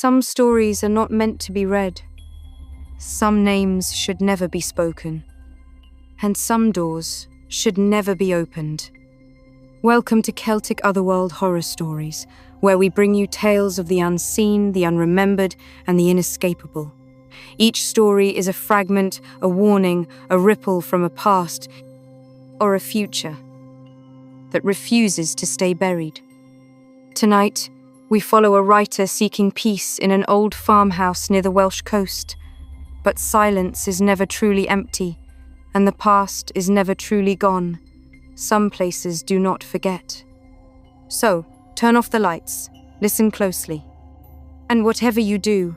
Some stories are not meant to be read. Some names should never be spoken. And some doors should never be opened. Welcome to Celtic Otherworld Horror Stories, where we bring you tales of the unseen, the unremembered, and the inescapable. Each story is a fragment, a warning, a ripple from a past or a future that refuses to stay buried. Tonight, we follow a writer seeking peace in an old farmhouse near the Welsh coast. But silence is never truly empty, and the past is never truly gone. Some places do not forget. So, turn off the lights, listen closely. And whatever you do,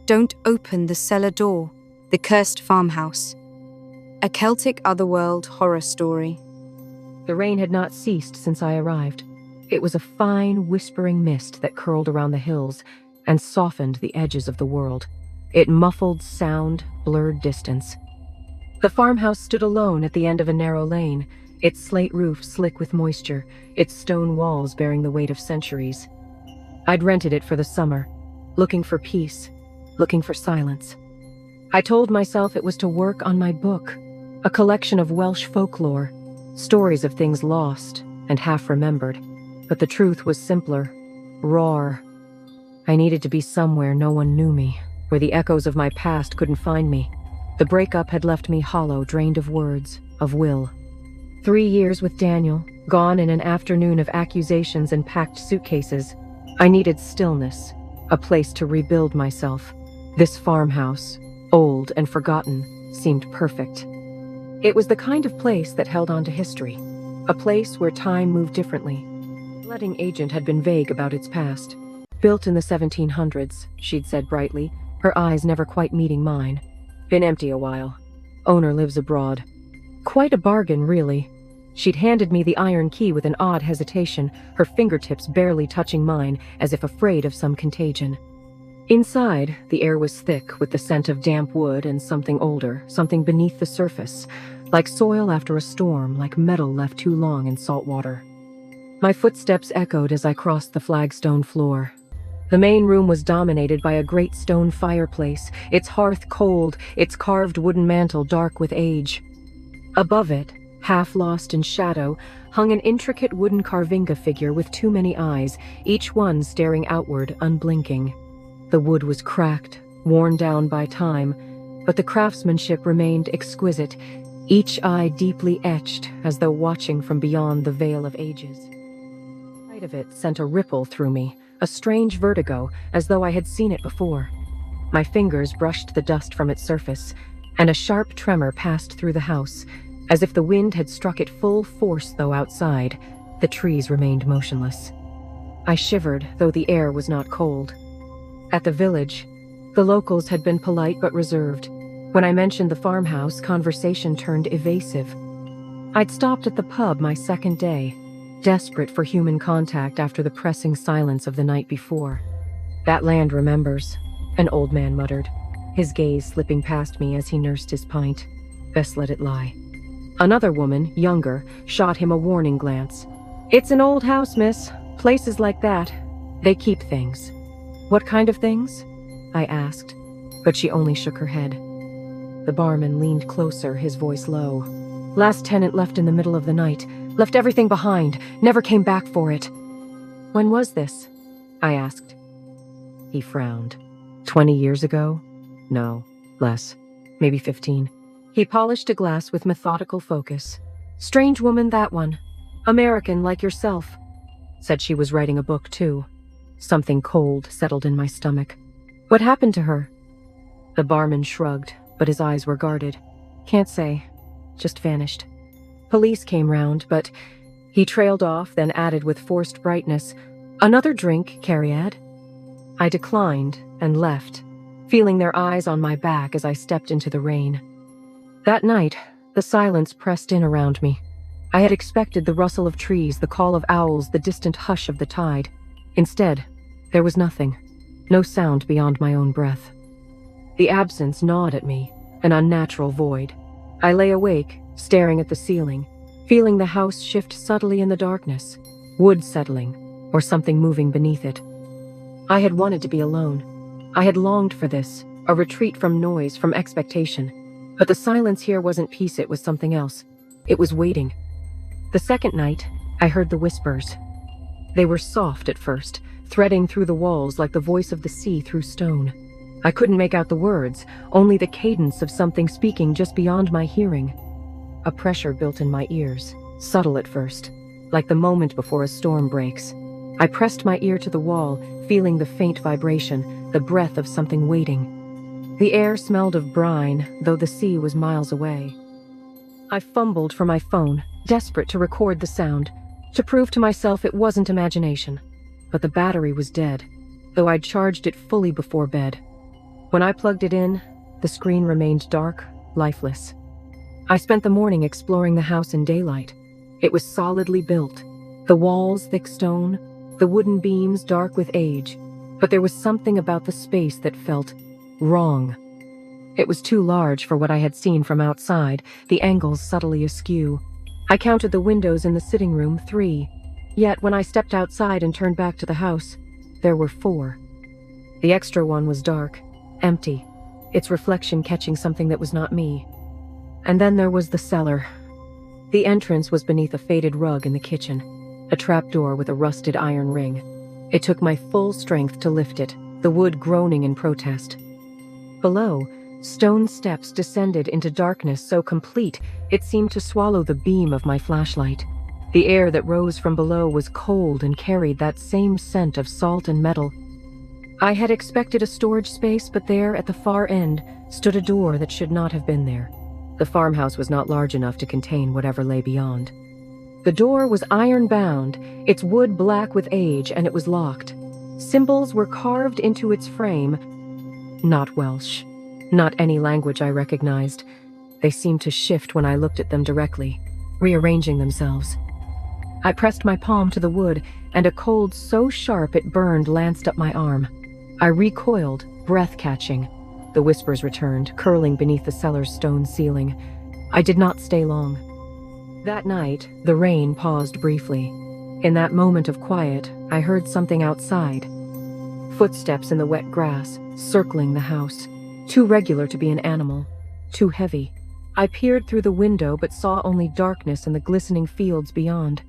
don't open the cellar door. The Cursed Farmhouse. A Celtic Otherworld horror story. The rain had not ceased since I arrived. It was a fine, whispering mist that curled around the hills and softened the edges of the world. It muffled sound, blurred distance. The farmhouse stood alone at the end of a narrow lane, its slate roof slick with moisture, its stone walls bearing the weight of centuries. I'd rented it for the summer, looking for peace, looking for silence. I told myself it was to work on my book, a collection of Welsh folklore, stories of things lost and half-remembered. But the truth was simpler, rawer. I needed to be somewhere no one knew me, where the echoes of my past couldn't find me. The breakup had left me hollow, drained of words, of will. 3 years with Daniel, gone in an afternoon of accusations and packed suitcases. I needed stillness, a place to rebuild myself. This farmhouse, old and forgotten, seemed perfect. It was the kind of place that held on to history, a place where time moved differently. The letting agent had been vague about its past. Built in the 1700s, she'd said brightly, her eyes never quite meeting mine. Been empty a while. Owner lives abroad. Quite a bargain, really. She'd handed me the iron key with an odd hesitation, her fingertips barely touching mine, as if afraid of some contagion. Inside, the air was thick with the scent of damp wood and something older, something beneath the surface, like soil after a storm, like metal left too long in salt water. My footsteps echoed as I crossed the flagstone floor. The main room was dominated by a great stone fireplace, its hearth cold, its carved wooden mantel dark with age. Above it, half lost in shadow, hung an intricate wooden carvinga figure with too many eyes, each one staring outward, unblinking. The wood was cracked, worn down by time, but the craftsmanship remained exquisite, each eye deeply etched as though watching from beyond the veil of ages. The sight of it sent a ripple through me, a strange vertigo, as though I had seen it before. My fingers brushed the dust from its surface, and a sharp tremor passed through the house, as if the wind had struck it full force, though outside, the trees remained motionless. I shivered, though the air was not cold. At the village, the locals had been polite but reserved. When I mentioned the farmhouse, conversation turned evasive. I'd stopped at the pub my second day, desperate for human contact after the pressing silence of the night before. "That land remembers," an old man muttered, his gaze slipping past me as he nursed his pint. Best let it lie. Another woman, younger, shot him a warning glance. "It's an old house, miss. Places like that, they keep things." "What kind of things?" I asked, but she only shook her head. The barman leaned closer, his voice low. "Last tenant left in the middle of the night. Left everything behind, never came back for it." "When was this?" I asked. He frowned. 20 years ago? No, less. Maybe 15. He polished a glass with methodical focus. "Strange woman, that one. American, like yourself. Said she was writing a book, too." Something cold settled in my stomach. "What happened to her?" The barman shrugged, but his eyes were guarded. "Can't say. Just vanished. Police came round, but..." He trailed off, then added with forced brightness, "Another drink, Cariad?" I declined and left, feeling their eyes on my back as I stepped into the rain. That night, the silence pressed in around me. I had expected the rustle of trees, the call of owls, the distant hush of the tide. Instead, there was nothing. No sound beyond my own breath. The absence gnawed at me, an unnatural void. I lay awake, staring at the ceiling, feeling the house shift subtly in the darkness, wood settling, or something moving beneath it. I had wanted to be alone, I had longed for this, a retreat from noise, from expectation. But the silence here wasn't peace, it was something else. It was waiting. The second night, I heard the whispers. They were soft at first, threading through the walls like the voice of the sea through stone. I couldn't make out the words, only the cadence of something speaking just beyond my hearing. A pressure built in my ears, subtle at first, like the moment before a storm breaks. I pressed my ear to the wall, feeling the faint vibration, the breath of something waiting. The air smelled of brine, though the sea was miles away. I fumbled for my phone, desperate to record the sound, to prove to myself it wasn't imagination. But the battery was dead, though I'd charged it fully before bed. When I plugged it in, the screen remained dark, lifeless. I spent the morning exploring the house in daylight. It was solidly built, the walls thick stone, the wooden beams dark with age, but there was something about the space that felt wrong. It was too large for what I had seen from outside, the angles subtly askew. I counted the windows in the sitting room, 3. Yet when I stepped outside and turned back to the house, there were 4. The extra one was dark, empty, its reflection catching something that was not me. And then there was the cellar. The entrance was beneath a faded rug in the kitchen, a trapdoor with a rusted iron ring. It took my full strength to lift it, the wood groaning in protest. Below, stone steps descended into darkness so complete it seemed to swallow the beam of my flashlight. The air that rose from below was cold and carried that same scent of salt and metal. I had expected a storage space, but there, at the far end, stood a door that should not have been there. The farmhouse was not large enough to contain whatever lay beyond. The door was iron-bound, its wood black with age, and it was locked. Symbols were carved into its frame. Not Welsh. Not any language I recognized. They seemed to shift when I looked at them directly, rearranging themselves. I pressed my palm to the wood, and a cold so sharp it burned lanced up my arm. I recoiled, breath catching. The whispers returned, curling beneath the cellar's stone ceiling. I did not stay long. That night, the rain paused briefly. In that moment of quiet, I heard something outside. Footsteps in the wet grass, circling the house. Too regular to be an animal, too heavy. I peered through the window but saw only darkness and the glistening fields beyond.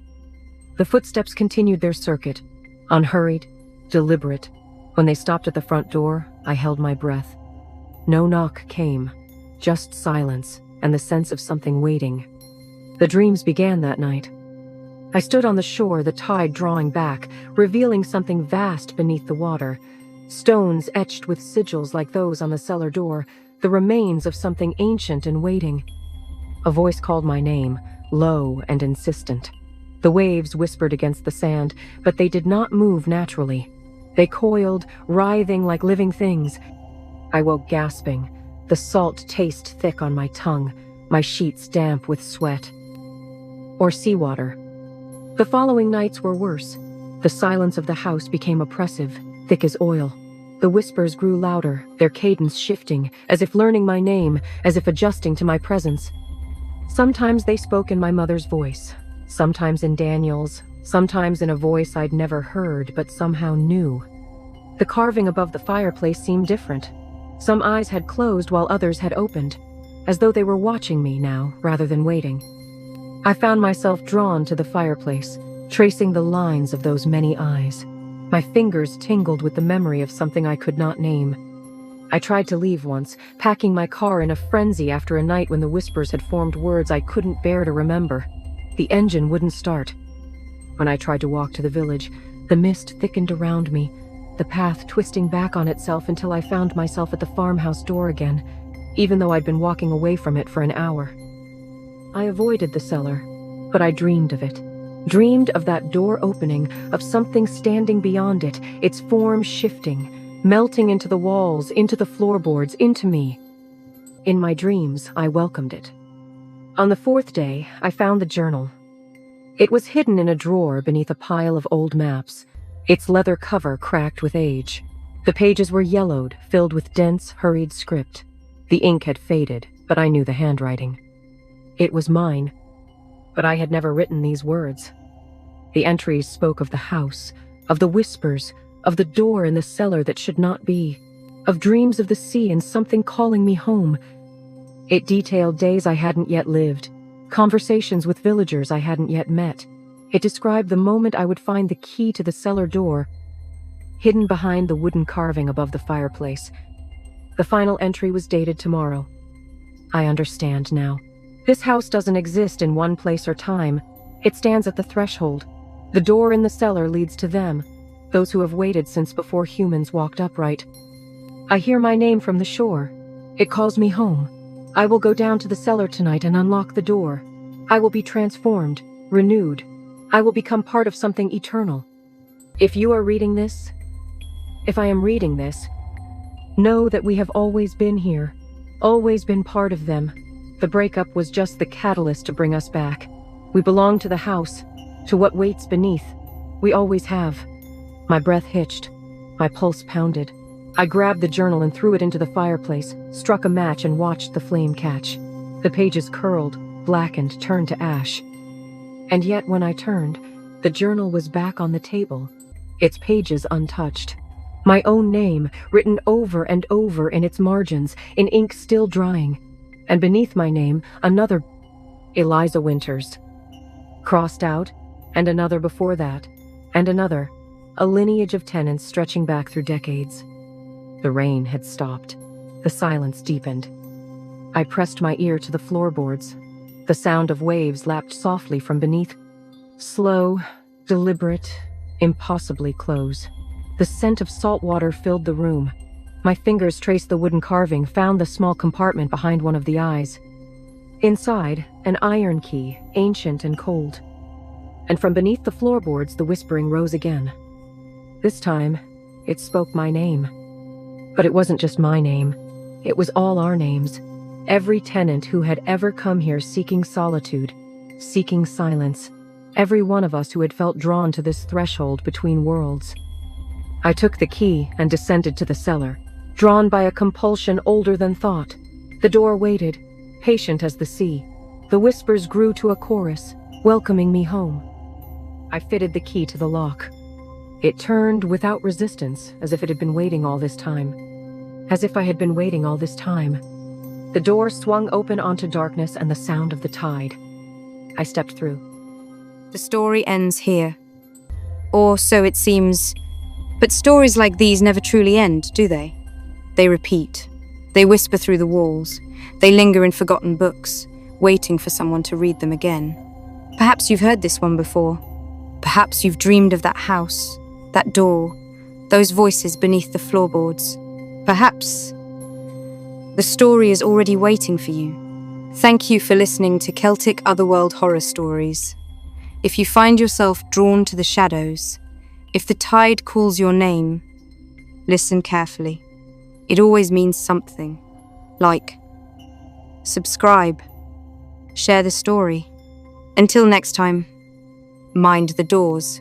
The footsteps continued their circuit, unhurried, deliberate. When they stopped at the front door, I held my breath. No knock came, just silence and the sense of something waiting. The dreams began that night. I stood on the shore, the tide drawing back, revealing something vast beneath the water. Stones etched with sigils like those on the cellar door, the remains of something ancient and waiting. A voice called my name, low and insistent. The waves whispered against the sand, but they did not move naturally. They coiled, writhing like living things. I woke gasping, the salt taste thick on my tongue, my sheets damp with sweat. Or seawater. The following nights were worse. The silence of the house became oppressive, thick as oil. The whispers grew louder, their cadence shifting, as if learning my name, as if adjusting to my presence. Sometimes they spoke in my mother's voice, sometimes in Daniel's, sometimes in a voice I'd never heard but somehow knew. The carving above the fireplace seemed different. Some eyes had closed while others had opened, as though they were watching me now rather than waiting. I found myself drawn to the fireplace, tracing the lines of those many eyes. My fingers tingled with the memory of something I could not name. I tried to leave once, packing my car in a frenzy after a night when the whispers had formed words I couldn't bear to remember. The engine wouldn't start. When I tried to walk to the village, the mist thickened around me, the path twisting back on itself until I found myself at the farmhouse door again, even though I'd been walking away from it for an hour. I avoided the cellar, but I dreamed of it. Dreamed of that door opening, of something standing beyond it, its form shifting, melting into the walls, into the floorboards, into me. In my dreams, I welcomed it. On the 4th day, I found the journal. It was hidden in a drawer beneath a pile of old maps, its leather cover cracked with age. The pages were yellowed, filled with dense, hurried script. The ink had faded, but I knew the handwriting. It was mine. But I had never written these words. The entries spoke of the house, of the whispers, of the door in the cellar that should not be. of dreams of the sea and something calling me home. It detailed days I hadn't yet lived, conversations with villagers I hadn't yet met. It described the moment I would find the key to the cellar door, hidden behind the wooden carving above the fireplace. The final entry was dated tomorrow. I understand now. This house doesn't exist in one place or time. It stands at the threshold. The door in the cellar leads to them, those who have waited since before humans walked upright. I hear my name from the shore. It calls me home. I will go down to the cellar tonight and unlock the door. I will be transformed, renewed. I will become part of something eternal. If you are reading this, if I am reading this, know that we have always been here, always been part of them. The breakup was just the catalyst to bring us back. We belong to the house, to what waits beneath. We always have. My breath hitched. My pulse pounded. I grabbed the journal and threw it into the fireplace, struck a match and watched the flame catch. The pages curled, blackened, turned to ash. And yet when I turned, the journal was back on the table, its pages untouched. My own name, written over and over in its margins, in ink still drying. And beneath my name, another, Eliza Winters. Crossed out, and another before that, and another, a lineage of tenants stretching back through decades. The rain had stopped. The silence deepened. I pressed my ear to the floorboards. The sound of waves lapped softly from beneath. Slow, deliberate, impossibly close. The scent of salt water filled the room. My fingers traced the wooden carving, found the small compartment behind one of the eyes. Inside, an iron key, ancient and cold. And from beneath the floorboards, the whispering rose again. This time, it spoke my name. But it wasn't just my name. It was all our names. Every tenant who had ever come here seeking solitude, seeking silence. Every one of us who had felt drawn to this threshold between worlds. I took the key and descended to the cellar, drawn by a compulsion older than thought. The door waited, patient as the sea. The whispers grew to a chorus, welcoming me home. I fitted the key to the lock. It turned without resistance, as if it had been waiting all this time. As if I had been waiting all this time. The door swung open onto darkness and the sound of the tide. I stepped through. The story ends here. Or so it seems. But stories like these never truly end, do they? They repeat. They whisper through the walls. They linger in forgotten books, waiting for someone to read them again. Perhaps you've heard this one before. Perhaps you've dreamed of that house, that door, those voices beneath the floorboards. Perhaps the story is already waiting for you. Thank you for listening to Celtic Otherworld horror stories. If you find yourself drawn to the shadows, if the tide calls your name, listen carefully. It always means something. Like, subscribe, share the story. Until next time, mind the doors.